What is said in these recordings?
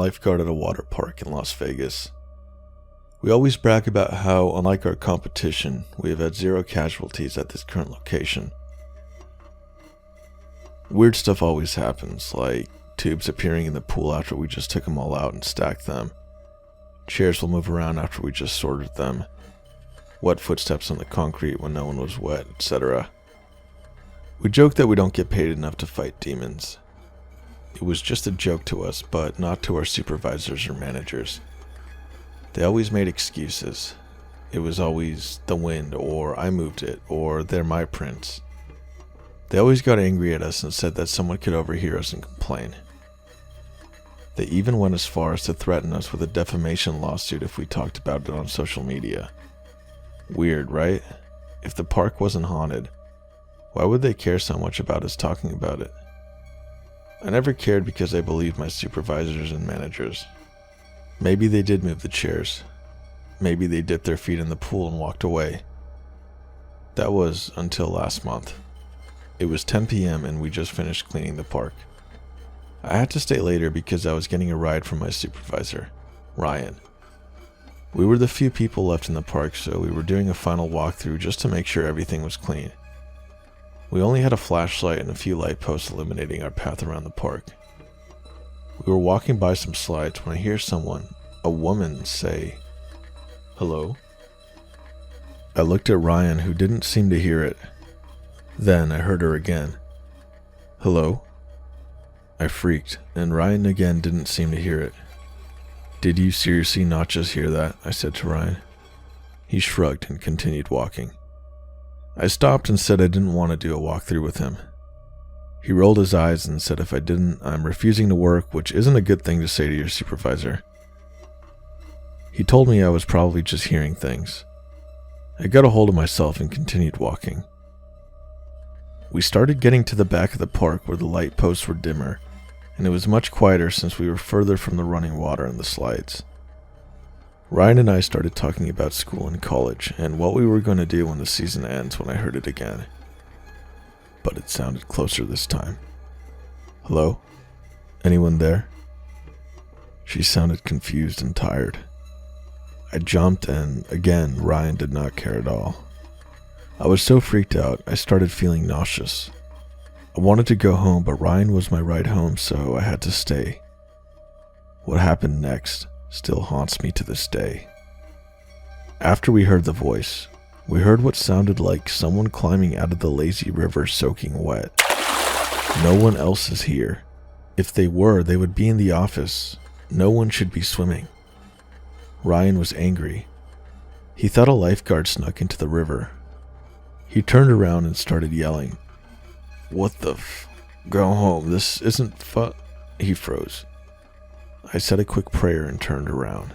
lifeguard at a water park in Las Vegas. We always brag about how, unlike our competition, we have had 0 casualties at this current location. Weird stuff always happens, like tubes appearing in the pool after we just took them all out and stacked them. Chairs will move around after we just sorted them. Wet footsteps on the concrete when no one was wet, etc. We joke that we don't get paid enough to fight demons. It was just a joke to us, but not to our supervisors or managers. They always made excuses. It was always the wind, or I moved it, or they're my prints. They always got angry at us and said that someone could overhear us and complain. They even went as far as to threaten us with a defamation lawsuit if we talked about it on social media. Weird, right? If the park wasn't haunted, why would they care so much about us talking about it? I never cared because I believed my supervisors and managers. Maybe they did move the chairs. Maybe they dipped their feet in the pool and walked away. That was until last month. It was 10 p.m. and we just finished cleaning the park. I had to stay later because I was getting a ride from my supervisor, Ryan. We were the few people left in the park, so we were doing a final walkthrough just to make sure everything was clean. We only had a flashlight and a few light posts illuminating our path around the park. We were walking by some slides when I hear someone, a woman, say, "Hello?" I looked at Ryan, who didn't seem to hear it. Then I heard her again. "Hello?" I freaked, and Ryan again didn't seem to hear it. "Did you seriously not just hear that?" I said to Ryan. He shrugged and continued walking. I stopped and said I didn't want to do a walkthrough with him. He rolled his eyes and said if I didn't, I'm refusing to work, which isn't a good thing to say to your supervisor. He told me I was probably just hearing things. I got a hold of myself and continued walking. We started getting to the back of the park where the light posts were dimmer, and it was much quieter since we were further from the running water and the slides. Ryan and I started talking about school and college and what we were going to do when the season ends when I heard it again. But it sounded closer this time. "Hello? Anyone there?" She sounded confused and tired. I jumped and, again, Ryan did not care at all. I was so freaked out, I started feeling nauseous. I wanted to go home, but Ryan was my ride home, so I had to stay. What happened next still haunts me to this day. After we heard the voice, we heard what sounded like someone climbing out of the lazy river soaking wet. No one else is here. If they were, they would be in the office. No one should be swimming. Ryan was angry. He thought a lifeguard snuck into the river. He turned around and started yelling. "What the f... Go home, this isn't He froze. I said a quick prayer and turned around.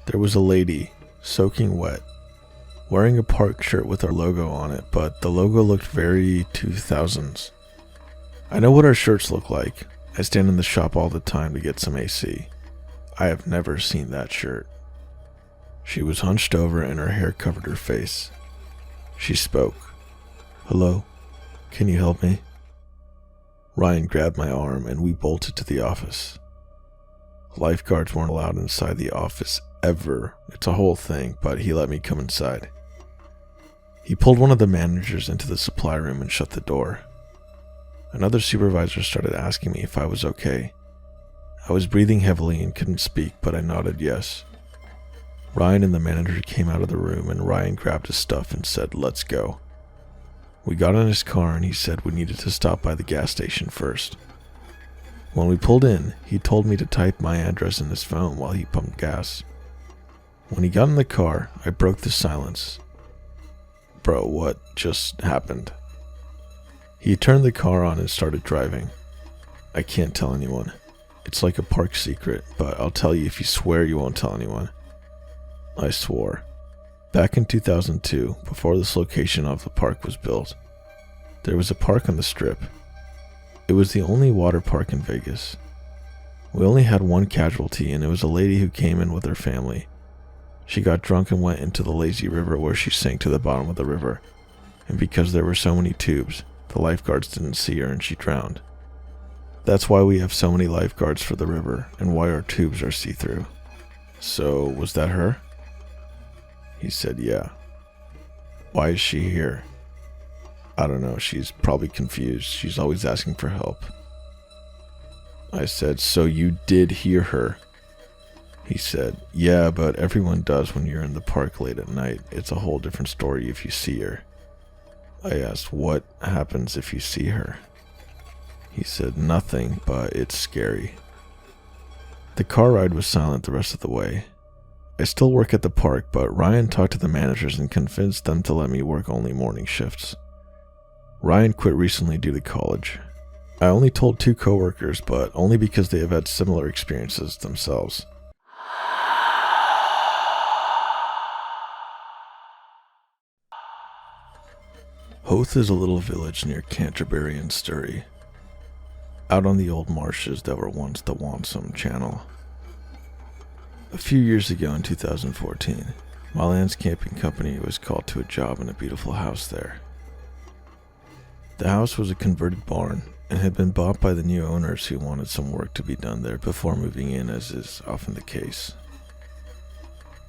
There was a lady, soaking wet, wearing a park shirt with our logo on it, but the logo looked very 2000s. I know what our shirts look like. I stand in the shop all the time to get some AC. I have never seen that shirt. She was hunched over and her hair covered her face. She spoke. "Hello? Can you help me?" Ryan grabbed my arm and we bolted to the office. Lifeguards weren't allowed inside the office ever. It's a whole thing, but he let me come inside. He pulled one of the managers into the supply room and shut the door. Another supervisor started asking me if I was okay. I was breathing heavily and couldn't speak, but I nodded yes. Ryan and the manager came out of the room and Ryan grabbed his stuff and said, "Let's go." We got in his car and he said we needed to stop by the gas station first. When we pulled in, he told me to type my address in his phone while he pumped gas. When he got in the car, I broke the silence. "Bro, what just happened?" He turned the car on and started driving. "I can't tell anyone. It's like a park secret, but I'll tell you if you swear you won't tell anyone." I swore. Back in 2002, before this location of the park was built, there was a park on the Strip. It was the only water park in Vegas. We only had one casualty, and it was a lady who came in with her family. She got drunk and went into the lazy river where she sank to the bottom of the river, and because there were so many tubes, the lifeguards didn't see her and she drowned. That's why we have so many lifeguards for the river and why our tubes are see-through. So, was that her? He said, yeah. Why is she here? I don't know, she's probably confused. She's always asking for help. I said, so you did hear her? He said, yeah, but everyone does when you're in the park late at night. It's a whole different story if you see her. I asked, what happens if you see her? He said, nothing, but it's scary. The car ride was silent the rest of the way. I still work at the park, but Ryan talked to the managers and convinced them to let me work only morning shifts. Ryan quit recently due to college. I only told 2 coworkers, but only because they have had similar experiences themselves. Hoath is a little village near Canterbury and Surrey, out on the old marshes that were once the Wansum Channel. A few years ago in 2014, my land's camping company was called to a job in a beautiful house there. The house was a converted barn and had been bought by the new owners who wanted some work to be done there before moving in, as is often the case.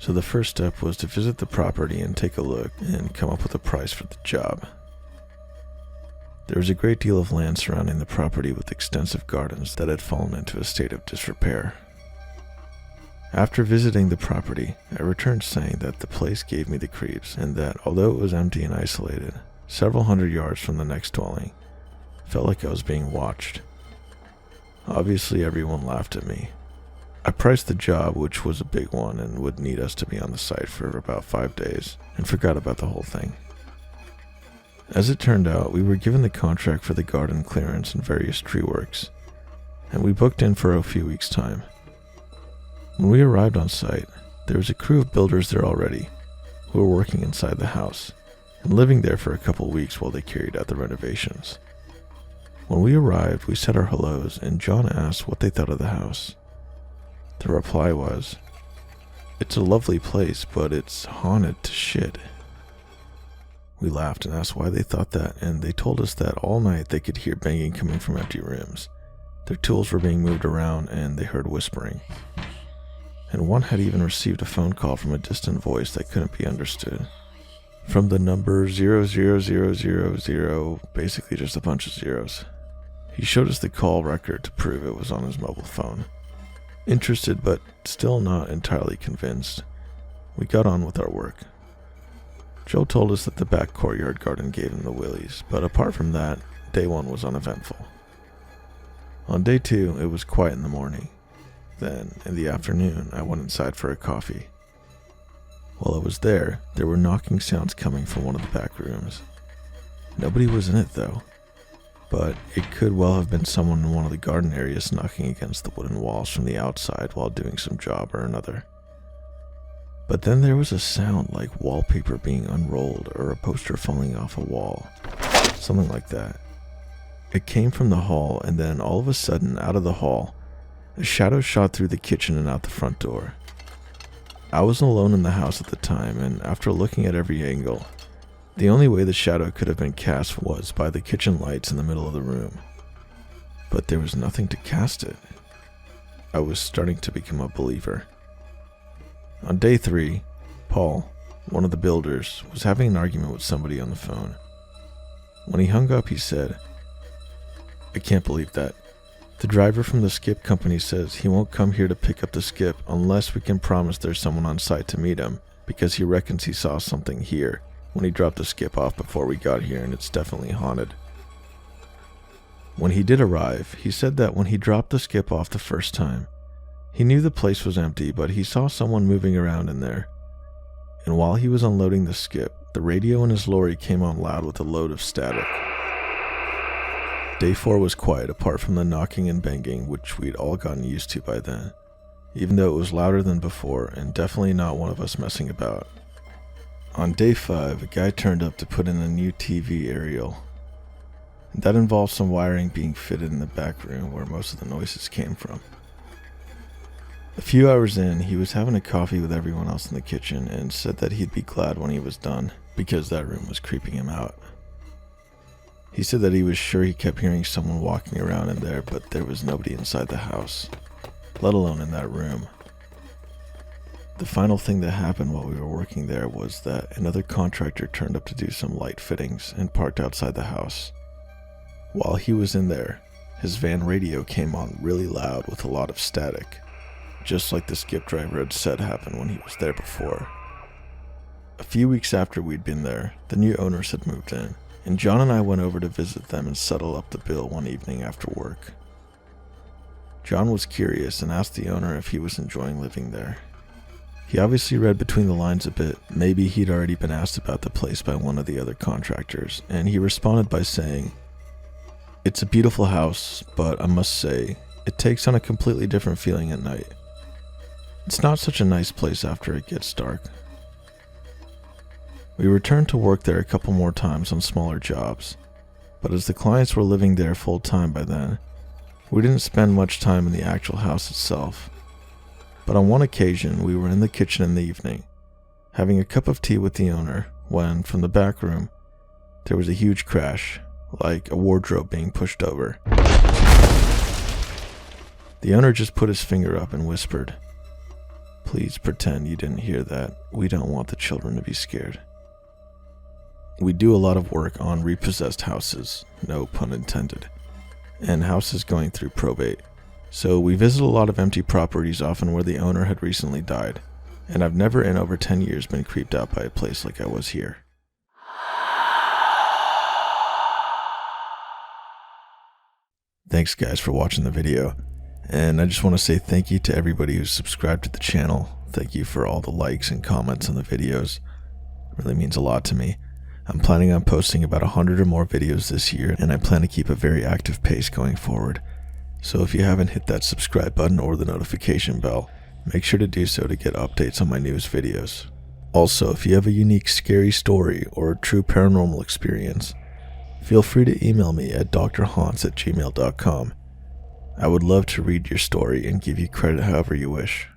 So the first step was to visit the property and take a look and come up with a price for the job. There was a great deal of land surrounding the property with extensive gardens that had fallen into a state of disrepair. After visiting the property, I returned saying that the place gave me the creeps and that although it was empty and isolated, several hundred yards from the next dwelling, it felt like I was being watched. Obviously, everyone laughed at me. I priced the job, which was a big one and would need us to be on the site for about 5 days, and forgot about the whole thing. As it turned out, we were given the contract for the garden clearance and various tree works, and we booked in for a few weeks' time. When we arrived on site, there was a crew of builders there already, who were working inside the house, and living there for a couple weeks while they carried out the renovations. When we arrived, we said our hellos, and John asked what they thought of the house. The reply was, "It's a lovely place, but it's haunted to shit." We laughed and asked why they thought that, and they told us that all night they could hear banging coming from empty rooms. Their tools were being moved around, and they heard whispering. And one had even received a phone call from a distant voice that couldn't be understood. From the number 00000, basically just a bunch of zeros. He showed us the call record to prove it was on his mobile phone. Interested, but still not entirely convinced, we got on with our work. Joe told us that the back courtyard garden gave him the willies, but apart from that, day 1 was uneventful. On day 2, it was quiet in the morning. Then, in the afternoon, I went inside for a coffee. While I was there were knocking sounds coming from one of the back rooms. Nobody was in it though, but it could well have been someone in one of the garden areas knocking against the wooden walls from the outside while doing some job or another. But then there was a sound like wallpaper being unrolled or a poster falling off a wall, something like that. It came from the hall, and then all of a sudden, out of the hall, a shadow shot through the kitchen and out the front door. I was alone in the house at the time, and after looking at every angle, the only way the shadow could have been cast was by the kitchen lights in the middle of the room. But there was nothing to cast it. I was starting to become a believer. On day 3, Paul, one of the builders, was having an argument with somebody on the phone. When he hung up, he said, "I can't believe that. The driver from the skip company says he won't come here to pick up the skip unless we can promise there's someone on site to meet him, because he reckons he saw something here when he dropped the skip off before we got here, and it's definitely haunted." When he did arrive, he said that when he dropped the skip off the first time, he knew the place was empty, but he saw someone moving around in there. And while he was unloading the skip, the radio in his lorry came on loud with a load of static. Day 4 was quiet apart from the knocking and banging, which we'd all gotten used to by then, even though it was louder than before and definitely not one of us messing about. On day 5, a guy turned up to put in a new TV aerial. That involved some wiring being fitted in the back room where most of the noises came from. A few hours in, he was having a coffee with everyone else in the kitchen and said that he'd be glad when he was done because that room was creeping him out. He said that he was sure he kept hearing someone walking around in there, but there was nobody inside the house, let alone in that room. The final thing that happened while we were working there was that another contractor turned up to do some light fittings and parked outside the house. While he was in there, his van radio came on really loud with a lot of static, just like the skip driver had said happened when he was there before. A few weeks after we'd been there, the new owners had moved in, and John and I went over to visit them and settle up the bill one evening after work. John was curious and asked the owner if he was enjoying living there. He obviously read between the lines a bit. Maybe he'd already been asked about the place by one of the other contractors, and he responded by saying, "It's a beautiful house, but I must say, it takes on a completely different feeling at night. It's not such a nice place after it gets dark." We returned to work there a couple more times on smaller jobs, but as the clients were living there full time by then, we didn't spend much time in the actual house itself. But on one occasion, we were in the kitchen in the evening, having a cup of tea with the owner, when, from the back room, there was a huge crash, like a wardrobe being pushed over. The owner just put his finger up and whispered, "Please pretend you didn't hear that. We don't want the children to be scared." We do a lot of work on repossessed houses, no pun intended, and houses going through probate. So we visit a lot of empty properties, often where the owner had recently died, and I've never in over 10 years been creeped out by a place like I was here. Thanks guys for watching the video, and I just want to say thank you to everybody who's subscribed to the channel. Thank you for all the likes and comments on the videos. It really means a lot to me. I'm planning on posting about 100 or more videos this year, and I plan to keep a very active pace going forward. So if you haven't hit that subscribe button or the notification bell, make sure to do so to get updates on my newest videos. Also, if you have a unique scary story or a true paranormal experience, feel free to email me at drhaunts@gmail.com. I would love to read your story and give you credit however you wish.